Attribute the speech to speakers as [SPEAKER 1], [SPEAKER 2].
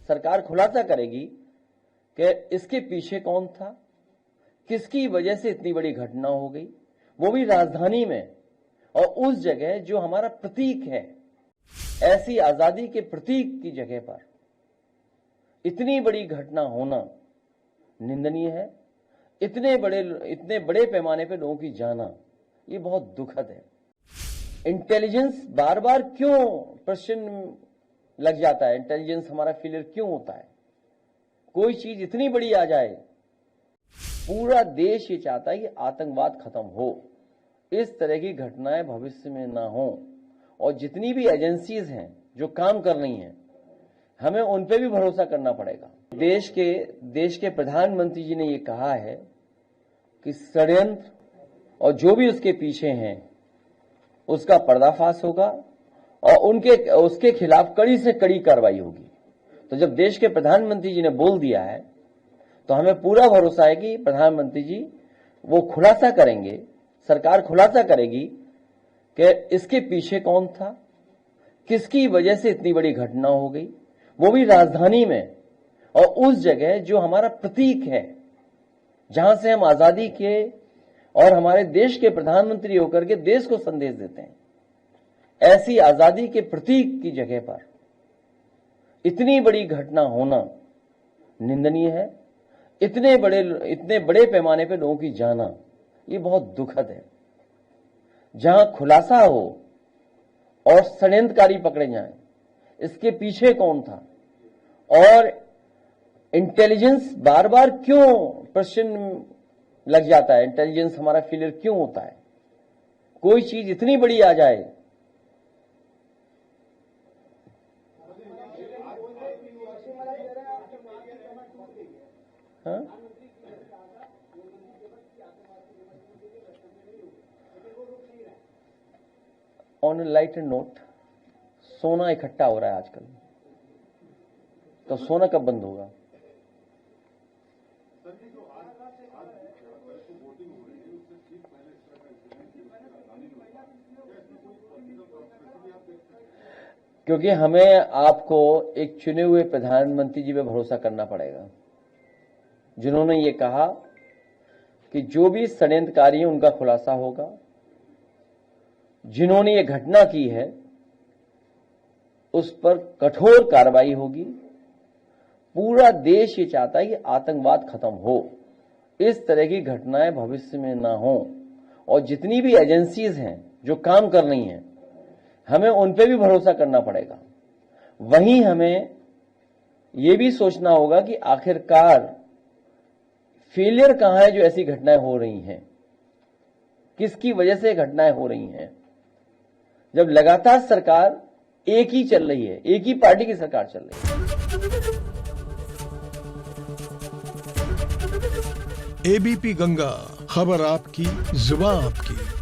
[SPEAKER 1] सरकार खुलासा करेगी कि इसके पीछे कौन था, किसकी वजह से इतनी बड़ी घटना हो गई, वो भी राजधानी में और उस जगह जो हमारा प्रतीक है। ऐसी आजादी के प्रतीक की जगह पर इतनी बड़ी घटना होना निंदनीय है। इतने बड़े पैमाने पे लोगों की जाना ये बहुत दुखद है। इंटेलिजेंस बार बार क्यों प्रश्न लग जाता है, इंटेलिजेंस हमारा फेलियर क्यों होता है? कोई चीज इतनी बड़ी आ जाए, पूरा देश ये चाहता है कि आतंकवाद खत्म हो, इस तरह की घटनाएं भविष्य में ना हो। और जितनी भी एजेंसीज हैं जो काम कर रही हैं, हमें उन पे भी भरोसा करना पड़ेगा। देश के प्रधानमंत्री जी ने ये कहा है कि षड्यंत्र और जो भी उसके पीछे हैं उसका पर्दाफाश होगा और उसके खिलाफ कड़ी से कड़ी कार्रवाई होगी। तो जब देश के प्रधानमंत्री जी ने बोल दिया है तो हमें पूरा भरोसा है कि प्रधानमंत्री जी वो खुलासा करेंगे, सरकार खुलासा करेगी कि इसके पीछे कौन था, किसकी वजह से इतनी बड़ी घटना हो गई, वो भी राजधानी में और उस जगह जो हमारा प्रतीक है, जहां से हम आजादी के और हमारे देश के प्रधानमंत्री होकर के देश को संदेश देते हैं। ऐसी आजादी के प्रतीक की जगह पर इतनी बड़ी घटना होना निंदनीय है। इतने बड़े पैमाने पे लोगों की जाना ये बहुत दुखद है। जहां खुलासा हो और षड्यंत्रकारी पकड़े जाएं, इसके पीछे कौन था, और इंटेलिजेंस बार बार क्यों प्रश्न लग जाता है, इंटेलिजेंस हमारा फेलियर क्यों होता है? कोई चीज इतनी बड़ी आ जाए, हाँ? ऑन ए लाइटर नोट, सोना इकट्ठा हो रहा है आजकल, तो सोना कब बंद होगा? क्योंकि हमें आपको एक चुने हुए प्रधानमंत्री जी पे भरोसा करना पड़ेगा, जिन्होंने ये कहा कि जो भी षड्यंत्रकारी है उनका खुलासा होगा, जिन्होंने ये घटना की है उस पर कठोर कार्रवाई होगी। पूरा देश ये चाहता है कि आतंकवाद खत्म हो, इस तरह की घटनाएं भविष्य में ना हो। और जितनी भी एजेंसीज हैं जो काम कर रही हैं, हमें उन पे भी भरोसा करना पड़ेगा। वहीं हमें ये भी सोचना होगा कि आखिरकार फेलियर कहां है जो ऐसी घटनाएं हो रही हैं, किसकी वजह से घटनाएं हो रही हैं। जब लगातार सरकार एक ही चल रही है, एक ही पार्टी की सरकार चल रही है।
[SPEAKER 2] एबीपी गंगा, खबर आपकी, जुबान आपकी।